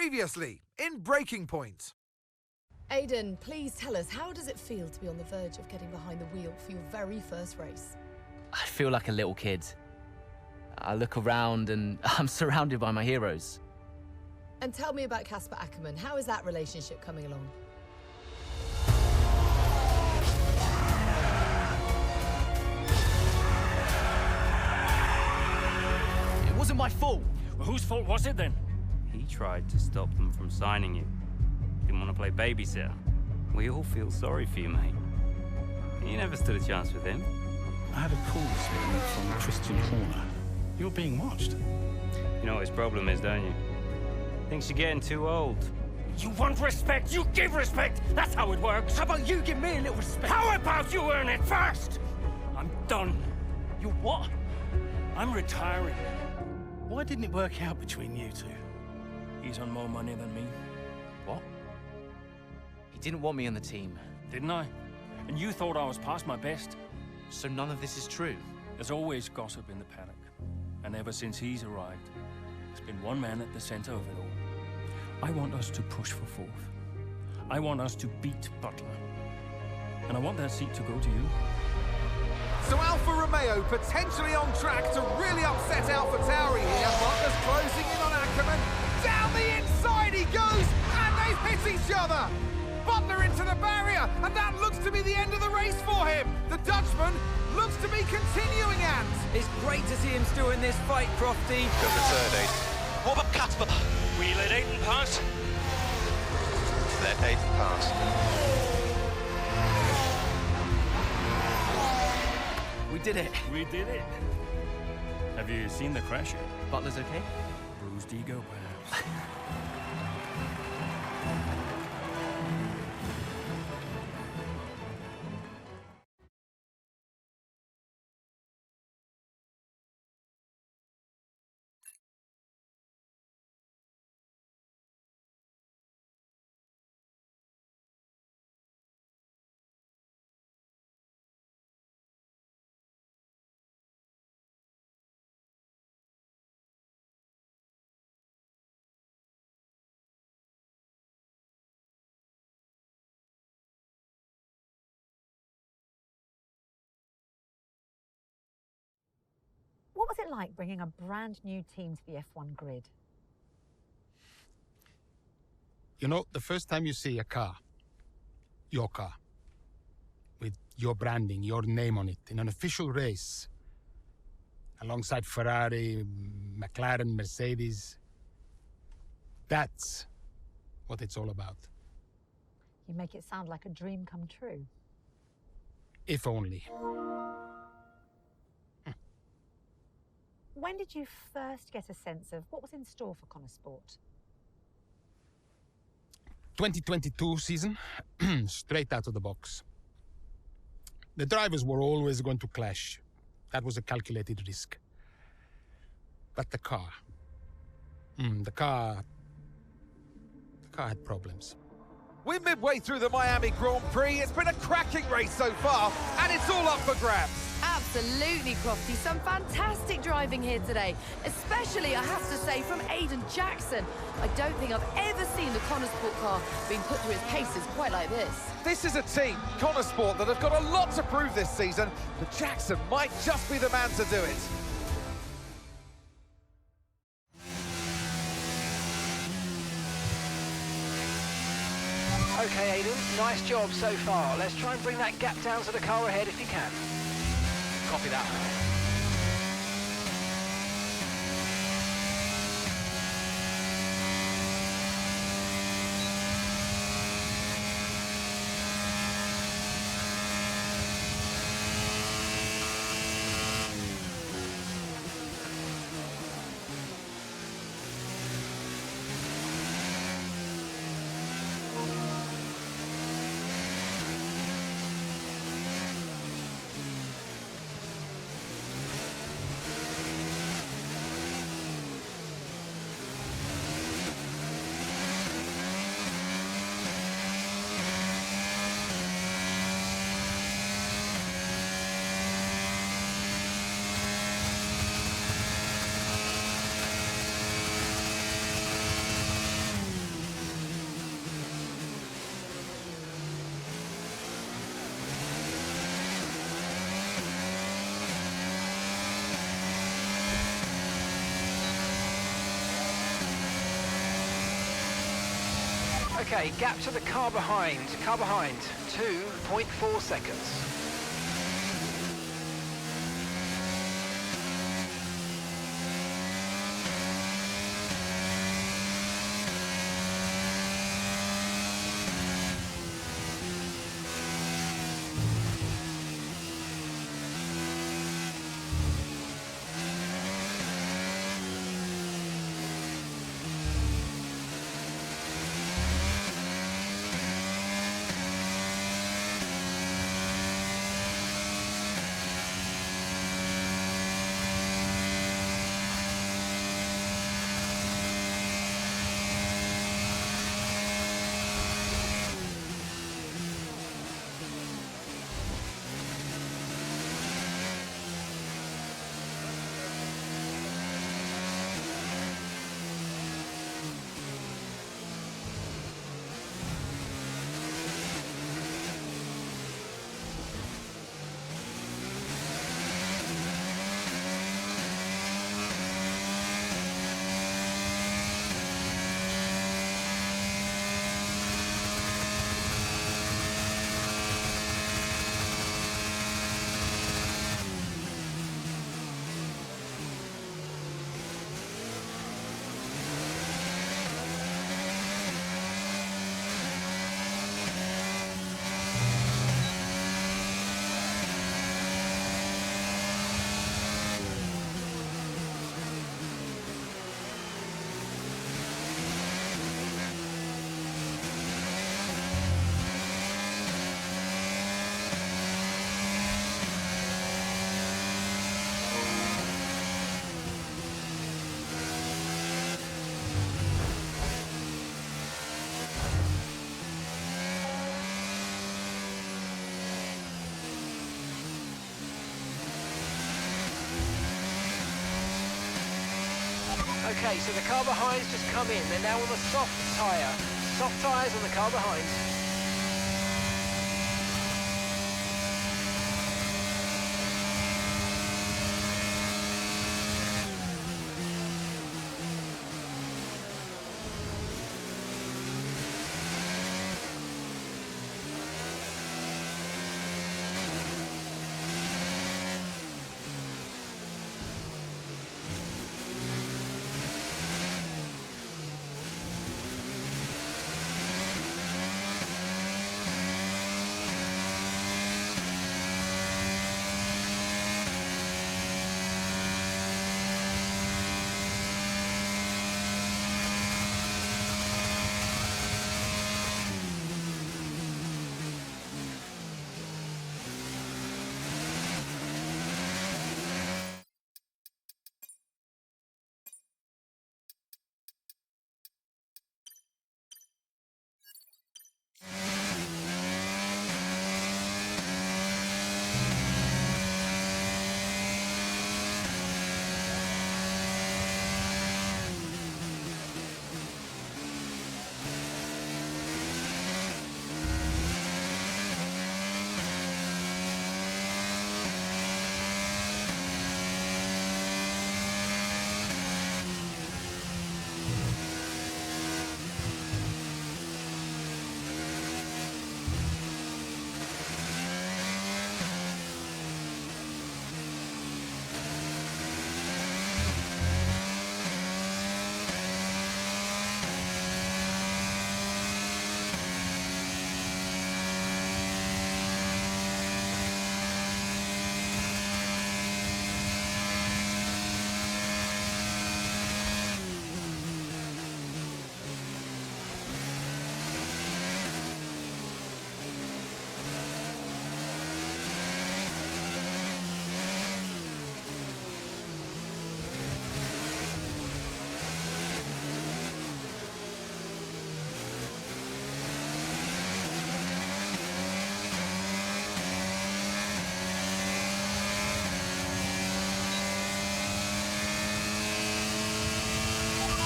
Previously, in Breaking Point. Aidan, please tell us, how does it feel to be on the verge of getting behind the wheel for your very first race? I feel like a little kid. I look around and I'm surrounded by my heroes. And tell me about Casper Ackerman. How is that relationship coming along? It wasn't my fault. Well, whose fault was it then? He tried to stop them from signing you. Didn't want to play babysitter. We all feel sorry for you, mate. You never stood a chance with him. I had a call this morning from Christian Horner. You're being watched. You know what his problem is, don't you? Thinks you're getting too old. You want respect, you give respect! That's how it works! How about you give me a little respect? How about you earn it first? I'm done. You what? I'm retiring. Why didn't it work out between you two? He's on more money than me, What? He didn't want me on the team, didn't I? And you thought I was past my best? so none of this is true. There's always gossip in the paddock. And ever since he's arrived, there's been one man at the center of it all. I want us to push for fourth. I want us to beat Butler. And I want that seat to go to you. So Alfa Romeo potentially on track to really upset Alpha Tauri here. Butler's closing in on Ackerman. Down the inside he goes, and they've hit each other. Butler into the barrier, and that looks to be the end of the race for him. The Dutchman looks to be continuing, and It's great to see him still in this fight, Crofty. Go for third, Aiden. What about Casper? We let Aiden pass. Let Aiden pass. We did it. We did it. Have you seen the crash yet? Butler's okay? Bruised ego, perhaps. What was it like bringing a brand new team to the F1 grid? You know, the first time you see a car, your car, with your branding, your name on it, in an official race, alongside Ferrari, McLaren, Mercedes, that's what it's all about. You make it sound like a dream come true. If only. When did you first get a sense of what was in store for Connor Sport? 2022 season, straight out of the box. The drivers were always going to clash. That was a calculated risk. But the car had problems. we're midway through the Miami Grand Prix. It's been a cracking race so far, and it's all up for grabs. Absolutely, Crofty. Some fantastic driving here today. Especially, I have to say, from Aidan Jackson. I don't think I've ever seen the Connor Sport car being put through its paces quite like this. This is a team, Connor Sport, that have got a lot to prove this season, but Jackson might just be the man to do it. Okay, Aidan, nice job so far. Let's try and bring that gap down to the car ahead if you can. Copy that. Okay, gap to the car behind. 2.4 seconds. Okay, so the car behind's just come in. They're now on the soft tyre. Soft tyres on the car behind.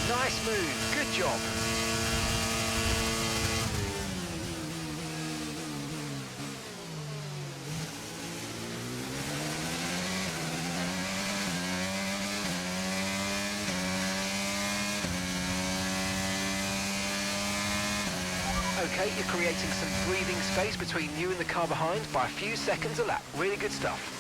Nice move, good job. okay. You're creating some breathing space between you and the car behind by a few seconds a lap. Really good stuff.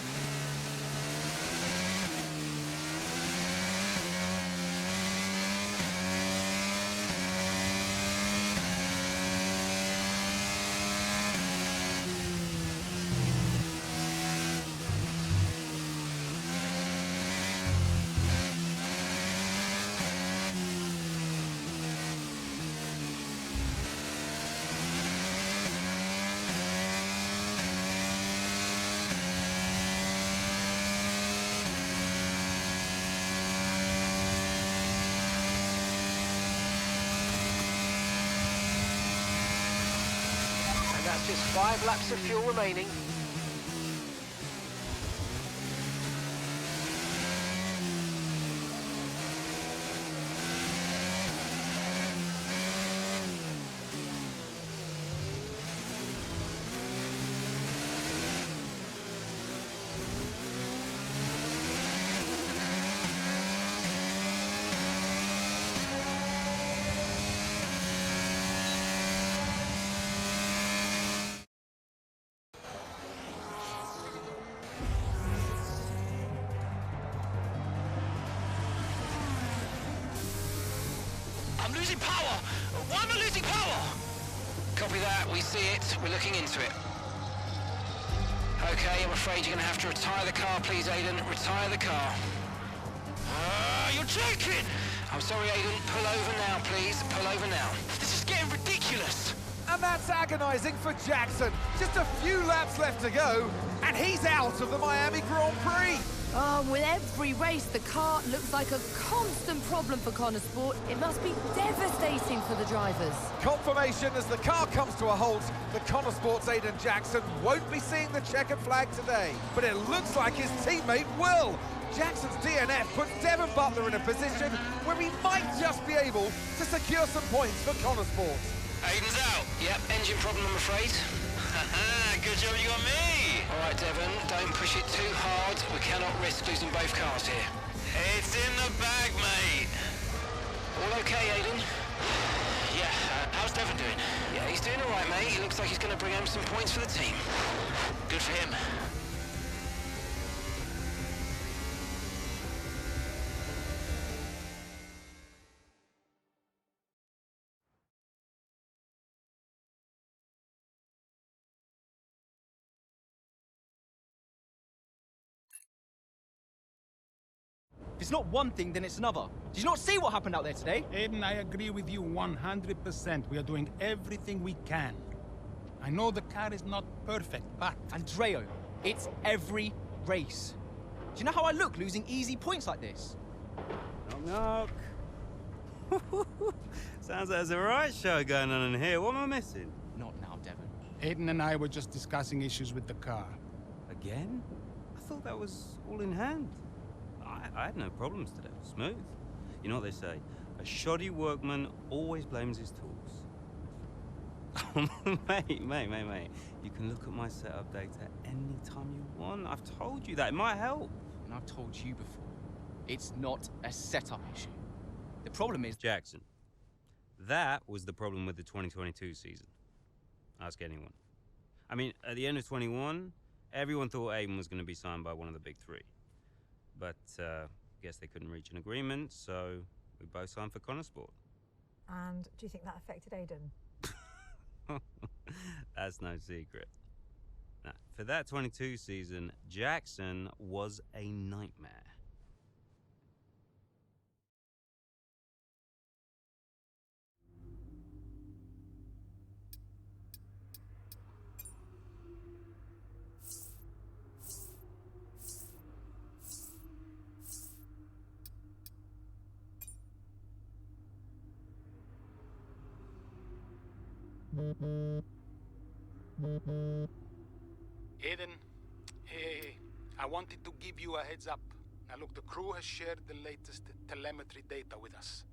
That's just 5 laps of fuel remaining. I'm losing power! Why am I losing power? Copy that, we see it. We're looking into it. Okay, I'm afraid you're going to have to retire the car, please, Aiden. Retire the car. You're joking! I'm sorry, Aiden. Pull over now, please. Pull over now. This is getting ridiculous! And that's agonising for Jackson. Just a few laps left to go, and he's out of the Miami Grand Prix. Oh, with every race, the car looks like a constant problem for Connor Sport. It must be devastating for the drivers. Confirmation as the car comes to a halt, the Connor Sports Aiden Jackson won't be seeing the checkered flag today, but it looks like his teammate will. Jackson's DNF puts Devon Butler in a position where he might just be able to secure some points for Connor Sports. Aiden's out. Yep, engine problem, I'm afraid. Good job you got me! All right, Devon, don't push it too hard. We cannot risk losing both cars here. It's in the bag, mate. All okay, Aiden? Yeah, how's Devon doing? Yeah, he's doing all right, mate. He looks like he's going to bring home some points for the team. Good for him. If it's not one thing, then it's another. Did you not see what happened out there today? Aiden, I agree with you 100%. We are doing everything we can. I know the car is not perfect, but... Andreo, it's every race. Do you know how I look losing easy points like this? Knock, knock. Sounds like there's a right show going on in here. What am I missing? Not now, Devon. Aiden and I were just discussing issues with the car. Again? I thought that was all in hand. I had no problems today. Smooth. You know what they say? A shoddy workman always blames his tools. mate. You can look at my setup data anytime you want. I've told you that. It might help. And I've told you before, it's not a setup issue. The problem is... Jackson, that was the problem with the 2022 season. Ask anyone. I mean, at the end of 21, everyone thought Aiden was going to be signed by one of the big three. But, guess they couldn't reach an agreement, so we both signed for Connor Sport. And do you think that affected Aiden? That's no secret. Now, for that 22 season, Jackson was a nightmare. Aiden, hey, I wanted to give you a heads up. Now look, the crew has shared the latest telemetry data with us.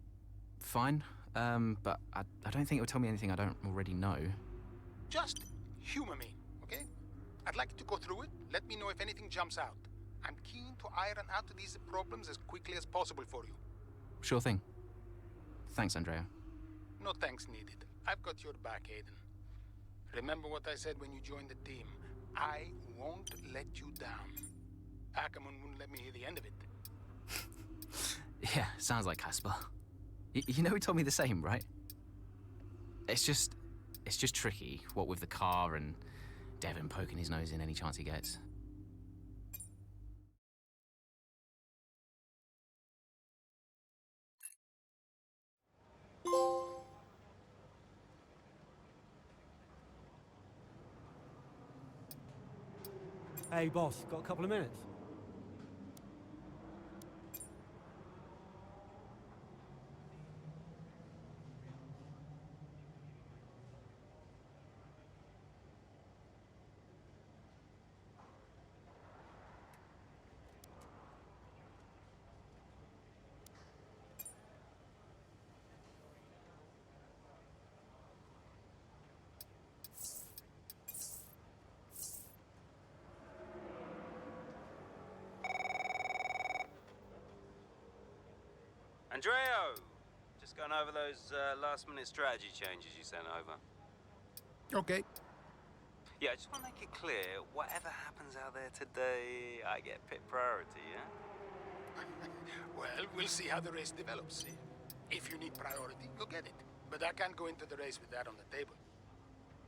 Fine, but I don't think it'll tell me anything I don't already know. Just humor me, okay? I'd like to go through it. Let me know if anything jumps out. I'm keen to iron out these problems as quickly as possible for you. Sure thing. Thanks, Andrea. No thanks needed. I've got your back, Aiden. Remember what I said when you joined the team. I won't let you down. Ackerman wouldn't let me hear the end of it. Yeah, sounds like Casper. You know he told me the same, right? It's just tricky, what with the car and Devon poking his nose in any chance he gets. Hey, boss, got a couple of minutes? Andreo! Just going over those last-minute strategy changes you sent over. Okay. Yeah, I just want to make it clear, whatever happens out there today, I get pit priority, yeah? Well, we'll see how the race develops. If you need priority, go get it. But I can't go into the race with that on the table.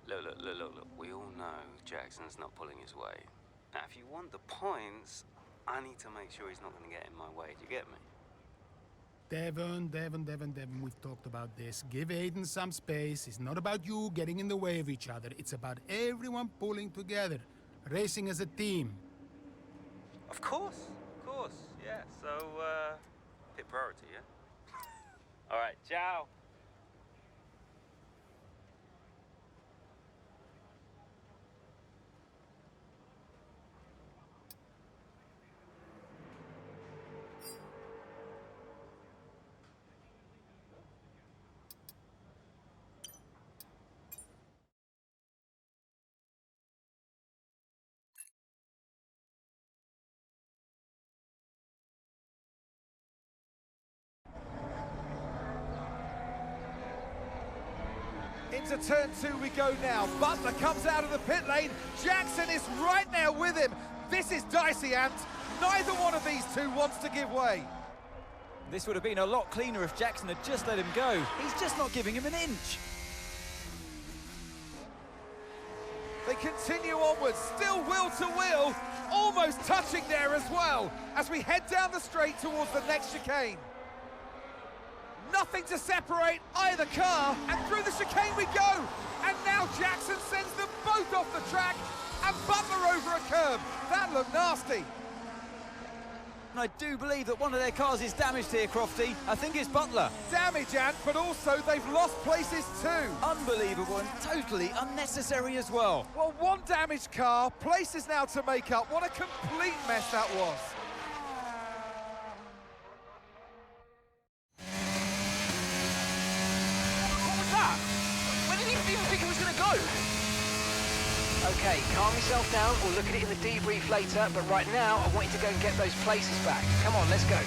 Look. We all know Jackson's not pulling his weight. Now, if you want the points, I need to make sure he's not going to get in my way. Do you get me? Devon, we've talked about this. Give Aiden some space. It's not about you getting in the way of each other. It's about everyone pulling together, racing as a team. Of course, yeah. So, pit priority, yeah? All right, ciao. Into turn 2 we go now. Butler comes out of the pit lane. Jackson is right there with him. This is dicey, Ant. Neither one of these two wants to give way. This would have been a lot cleaner if Jackson had just let him go. He's just not giving him an inch. They continue onwards, still wheel to wheel, almost touching there as well, as we head down the straight towards the next chicane. Nothing to separate either car, and through the chicane we go. And now Jackson sends them both off the track, and Butler over a curb. That looked nasty. And I do believe that one of their cars is damaged here, Crofty. I think it's Butler. Damage, Ant, but also they've lost places too. Unbelievable and totally unnecessary as well. Well, one damaged car, places now to make up. What a complete mess that was. Okay, calm yourself down. We'll look at it in the debrief later, but right now, I want you to go and get those places back. Come on, let's go.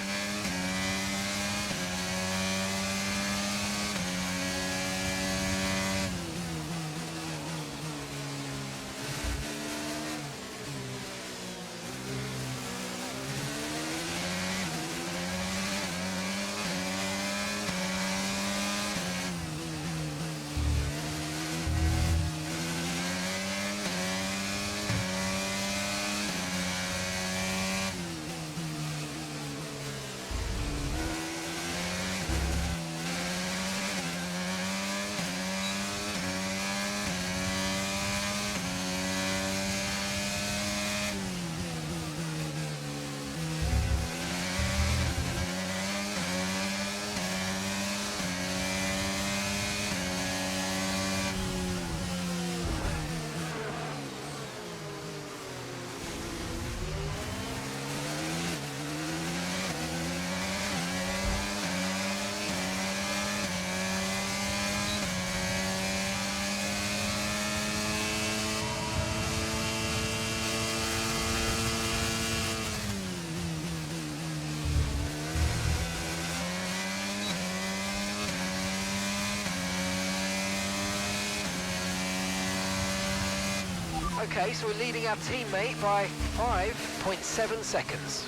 Okay, so we're leading our teammate by 5.7 seconds.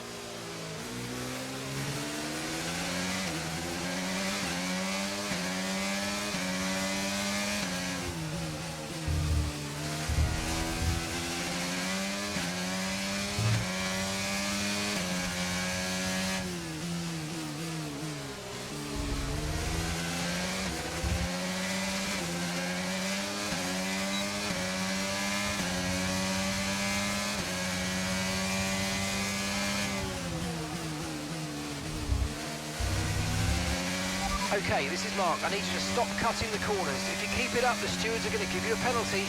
Okay, this is Mark. I need you to stop cutting the corners. If you keep it up, the stewards are going to give you a penalty.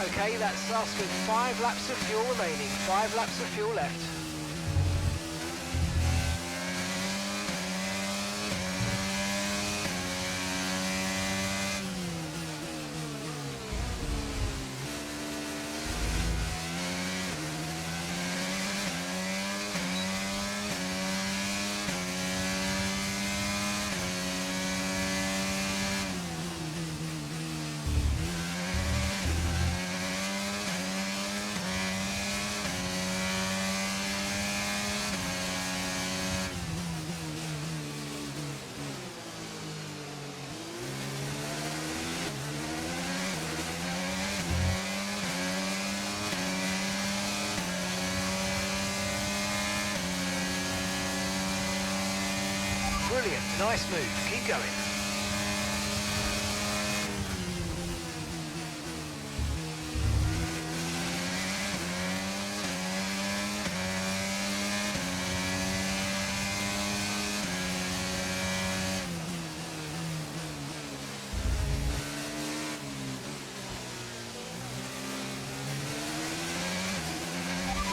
Okay, that's us with 5 laps of fuel remaining. 5 laps of fuel left. Brilliant, nice move, keep going.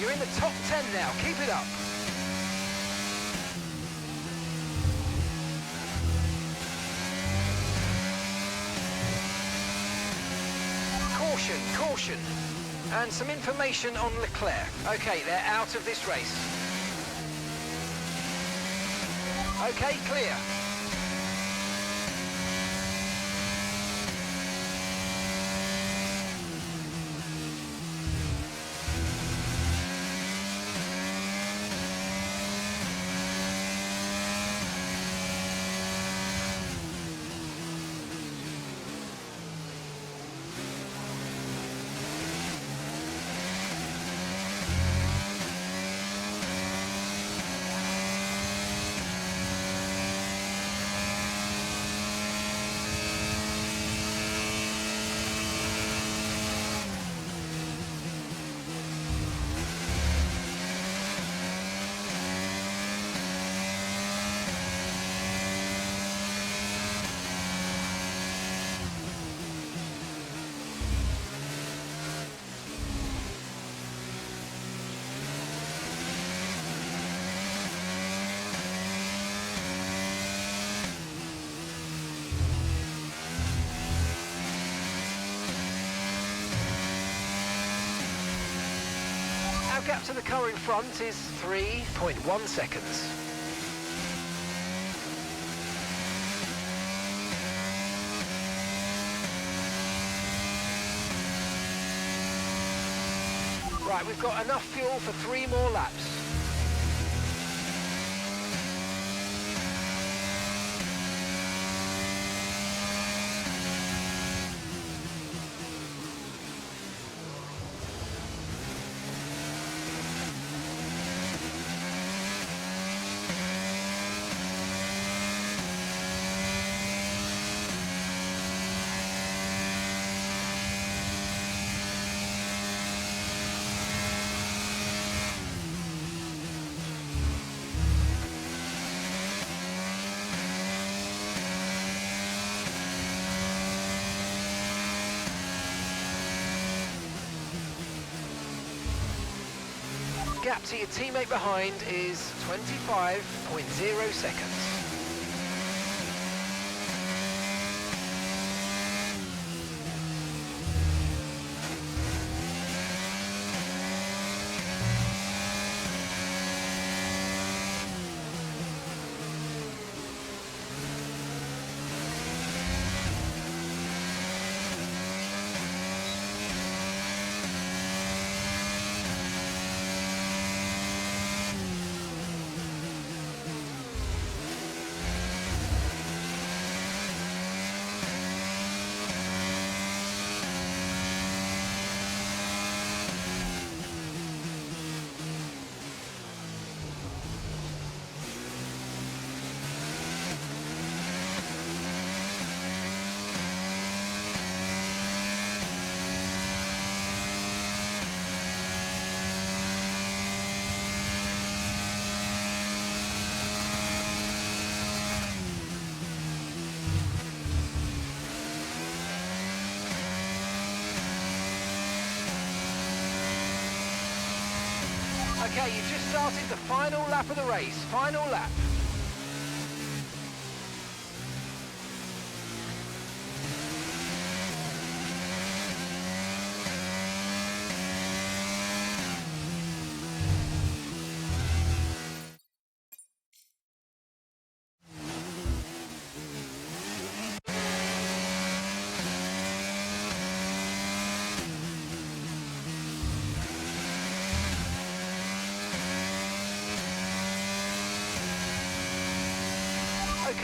You're in the top 10 now, keep it up. Caution, caution. And some information on Leclerc. Okay, they're out of this race. Okay, clear. Our gap to the car in front is 3.1 seconds. Right, we've got enough fuel for 3 more laps. gap to your teammate behind is 25.0 seconds. Okay, you've just started the final lap of the race. Final lap.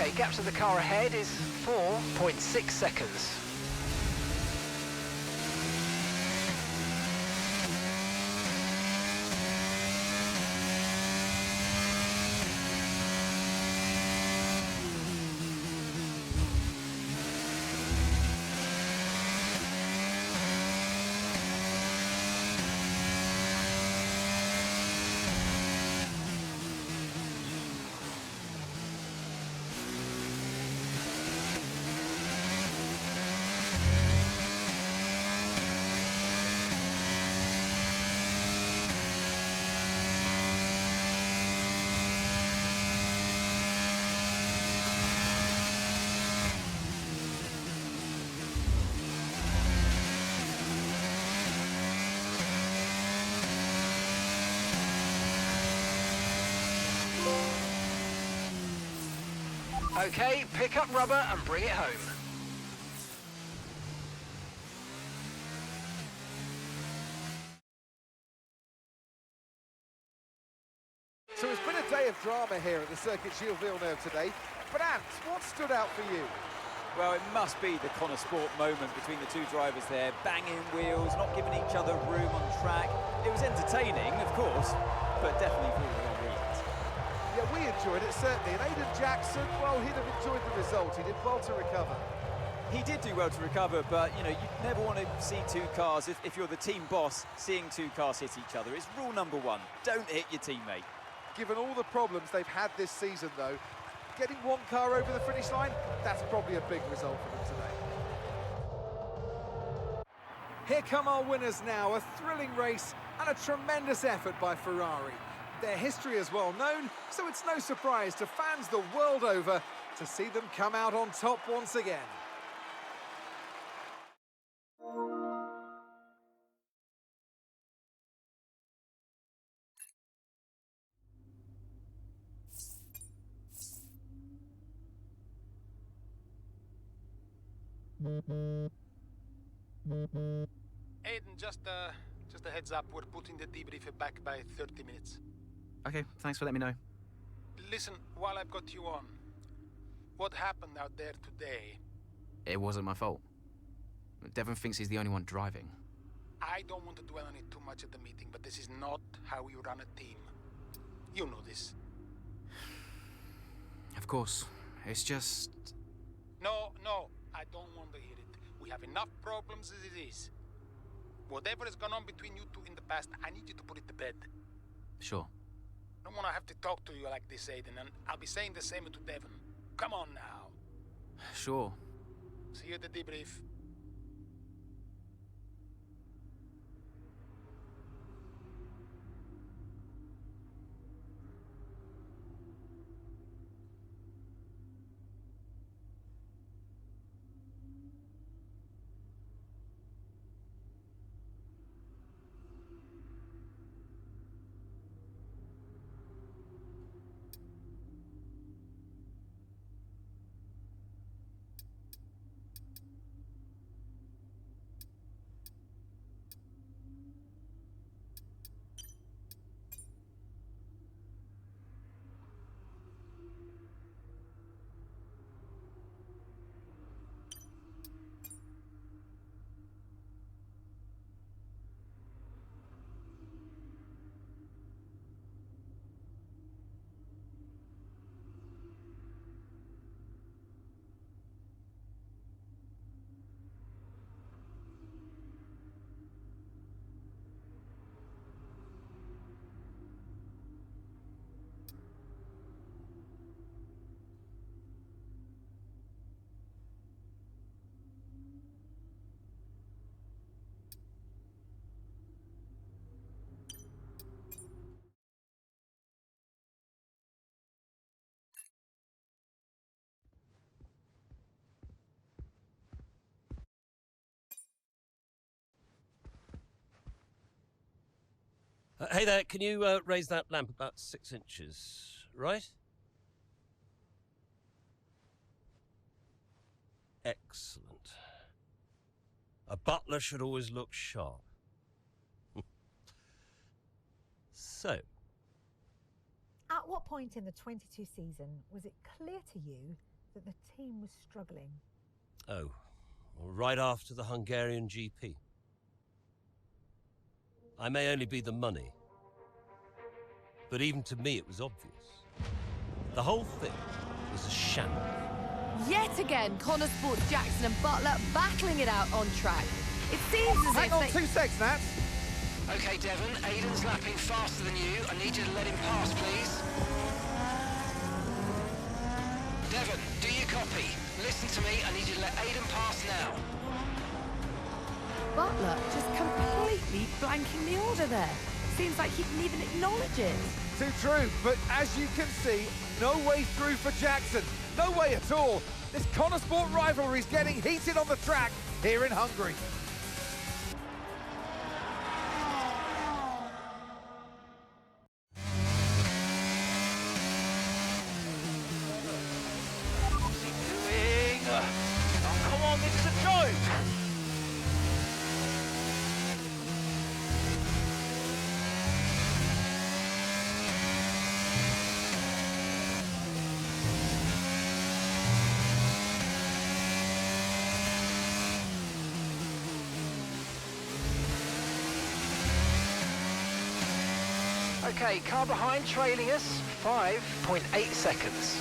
Okay, gap to the car ahead is 4.6 seconds. Okay, pick up rubber and bring it home. So it's been a day of drama here at the Circuit Gilles Villeneuve today. But Ant, what stood out for you? Well, it must be the Connor Sport moment between the two drivers there, banging wheels, not giving each other room on track. It was entertaining, of course, but definitely for the wrong reasons. Yeah, we enjoyed it, certainly. And Aiden Jackson, well, he'd have enjoyed the result. He did well to recover. He did do well to recover, but, you know, you never want to see two cars, if you're the team boss, seeing two cars hit each other. It's rule number one, don't hit your teammate. Given all the problems they've had this season, though, getting one car over the finish line, that's probably a big result for them today. Here come our winners now, a thrilling race and a tremendous effort by Ferrari. Their history is well known, so it's no surprise to fans the world over to see them come out on top once again. Aiden, just a heads up, we're putting the debrief back by 30 minutes. Okay, thanks for letting me know. Listen, while I've got you on, what happened out there today? It wasn't my fault. Devon thinks he's the only one driving. I don't want to dwell on it too much at the meeting, but this is not how we run a team. You know this. Of course. It's just... No, I don't want to hear it. We have enough problems as it is. Whatever has gone on between you two in the past, I need you to put it to bed. Sure. I don't want to have to talk to you like this, Aiden, and I'll be saying the same to Devon. Come on now. Sure. See you at the debrief. Hey there, can you raise that lamp about 6 inches, right? Excellent. A butler should always look sharp. So, At what point in the 22 season was it clear to you that the team was struggling? oh, well, right after the Hungarian GP. I may only be the money, but even to me it was obvious. The whole thing was a shambles. Yet again, Connor Sports Jackson and Butler battling it out on track. It seems as Hang if on they... 2 seconds, Nats. Okay, Devon, Aiden's lapping faster than you. I need you to let him pass, please. Devon, do you copy? Listen to me, I need you to let Aiden pass now. Butler just completely blanking the order there. Seems like he didn't even acknowledge it. Too true, but as you can see, no way through for Jackson. No way at all. This Connor Sport rivalry is getting heated on the track here in Hungary. What's he doing? Oh, come on, this is a joke! Okay, car behind trailing us, 5.8 seconds.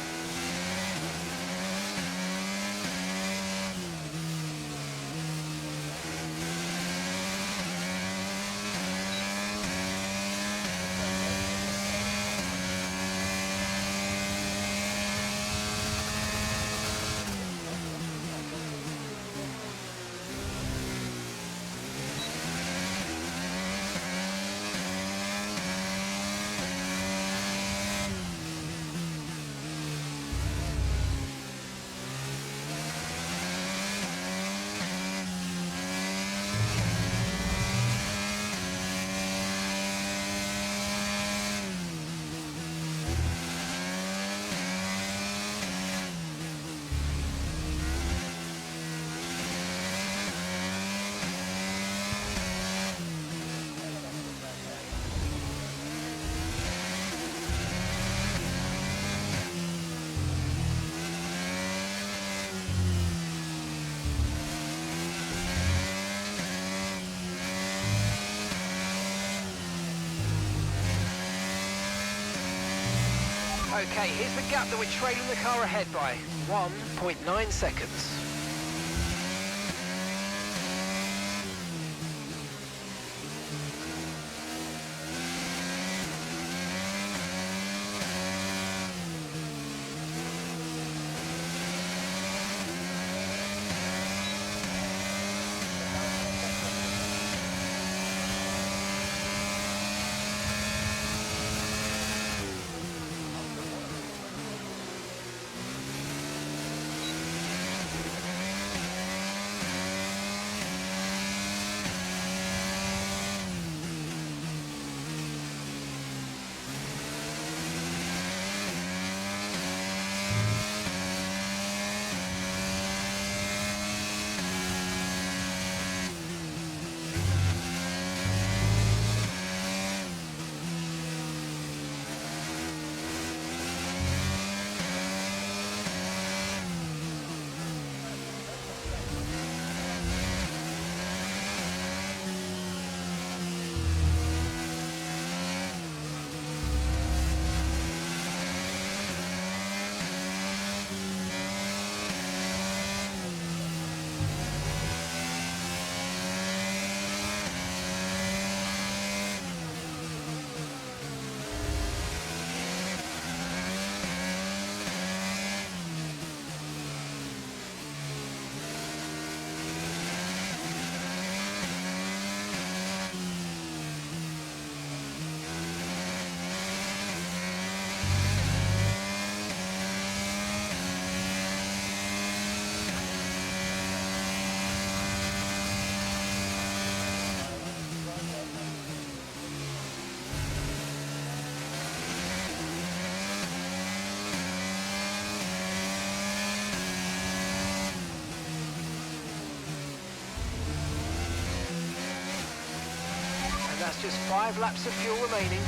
Okay, here's the gap that we're trailing the car ahead by. 1.9 seconds. That's just 5 laps of fuel remaining.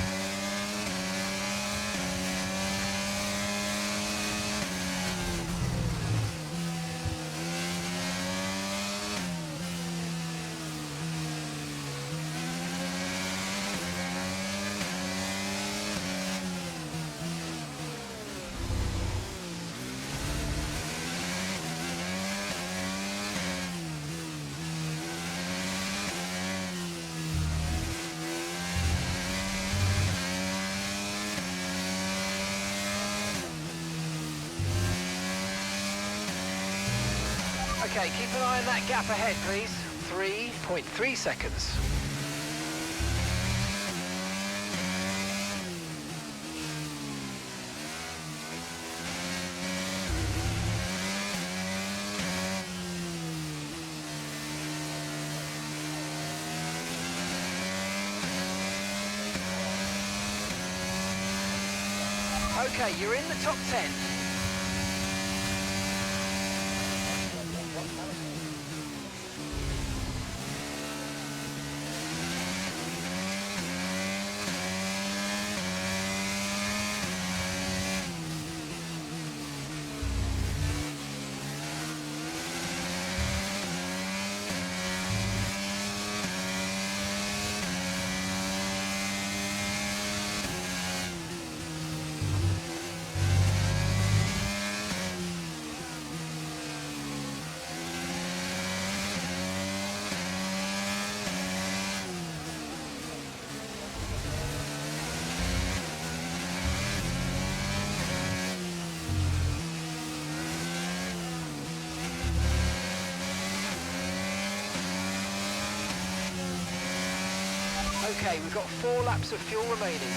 Okay, keep an eye on that gap ahead, please. 3.3 seconds. Okay, you're in the top 10. Okay, we've got 4 laps of fuel remaining.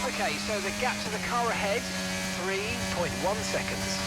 Okay, so the gap to the car ahead, 3.1 seconds.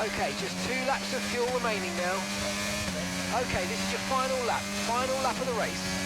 Okay, just 2 laps of fuel remaining now. Okay, this is your final lap of the race.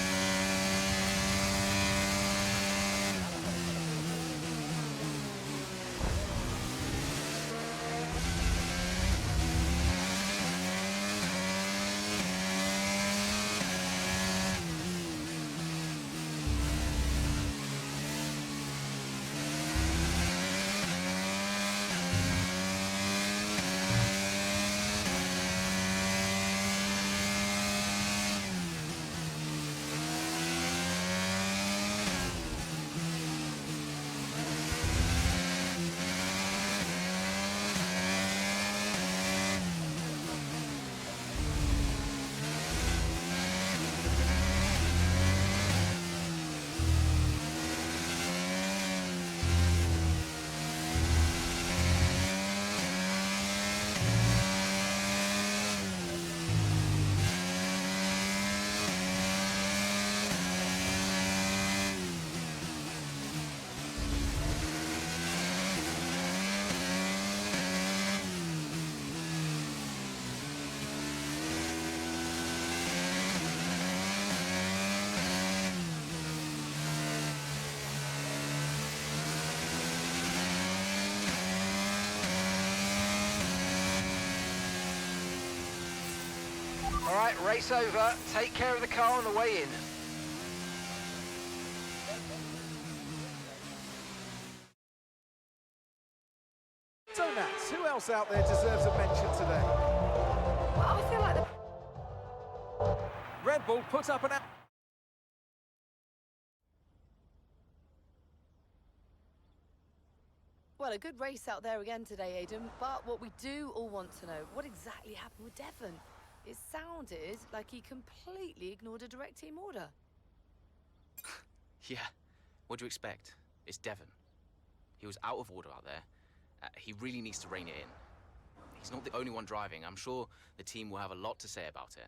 All right, race over. Take care of the car on the way in. So Nats, who else out there deserves a mention today? Well, I feel like Red Bull put up an... Well, a good race out there again today, Aidan, but what we do all want to know, what exactly happened with Devon? It sounded like he completely ignored a direct team order. Yeah, what do you expect? It's Devon. He was out of order out there. He really needs to rein it in. He's not the only one driving. I'm sure the team will have a lot to say about it.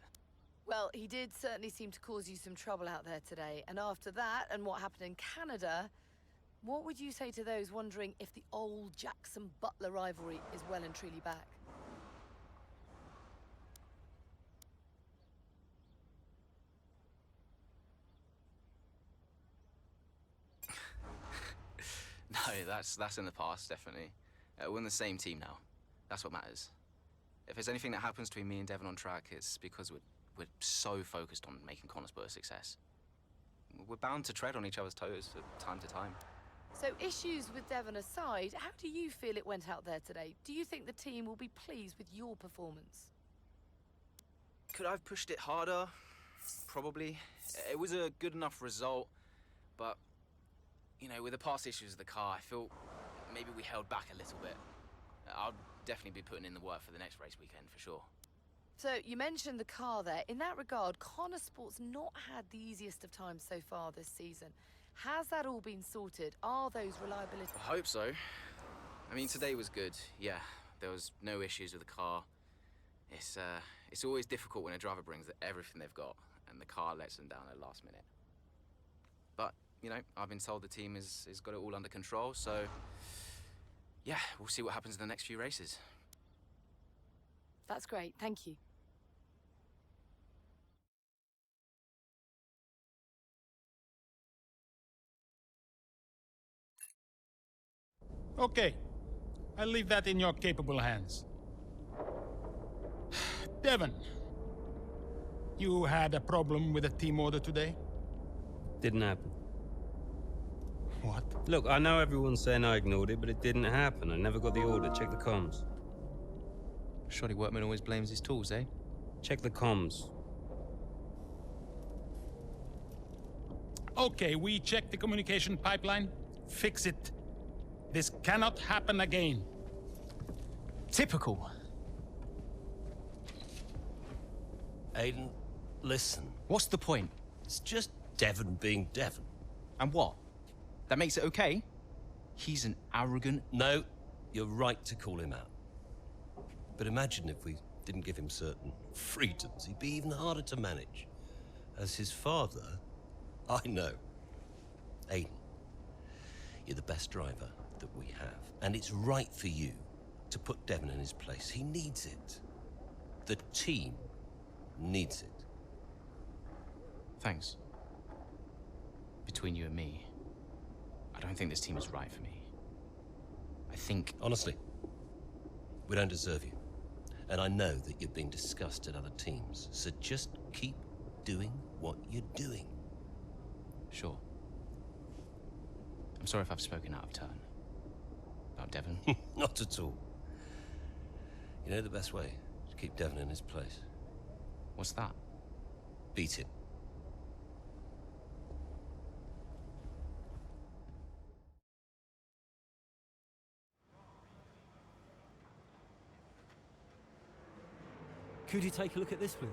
Well, he did certainly seem to cause you some trouble out there today, and after that and what happened in Canada, what would you say to those wondering if the old Jackson-Butler rivalry is well and truly back? No, that's in the past, definitely. We're in the same team now. That's what matters. If there's anything that happens between me and Devon on track, it's because we're so focused on making Connorsburg a success. We're bound to tread on each other's toes from time to time. So issues with Devon aside, how do you feel it went out there today? Do you think the team will be pleased with your performance? Could I have pushed it harder? Probably. It was a good enough result, but, you know, with the past issues with the car, I feel maybe we held back a little bit. I'll definitely be putting in the work for the next race weekend, for sure. So, you mentioned the car there. In that regard, Connorsport's not had the easiest of times so far this season. Has that all been sorted? Are those reliability... I hope so. I mean, today was good. Yeah, there was no issues with the car. It's always difficult when a driver brings everything they've got and the car lets them down at the last minute. But, you know, I've been told the team has got it all under control, so... yeah, we'll see what happens in the next few races. That's great, thank you. Okay, I'll leave that in your capable hands. Devon, you had a problem with a team order today? Didn't happen. What? Look, I know everyone's saying I ignored it, but it didn't happen. I never got the order. Check the comms. Shoddy workman always blames his tools, eh? Check the comms. Okay, we checked the communication pipeline. Fix it. This cannot happen again. Typical. Aiden, listen. What's the point? It's just Devon being Devon. And what? That makes it okay? He's an arrogant... No, you're right to call him out. But imagine if we didn't give him certain freedoms. He'd be even harder to manage. As his father, I know. Aiden, you're the best driver that we have. And it's right for you to put Devon in his place. He needs it. The team needs it. Thanks. Between you and me, I don't think this team is right for me. I think... Honestly, we don't deserve you. And I know that you're being discussed at other teams, so just keep doing what you're doing. Sure. I'm sorry if I've spoken out of turn. About Devon. Not at all. You know the best way to keep Devon in his place? What's that? Beat him. Could you take a look at this, please?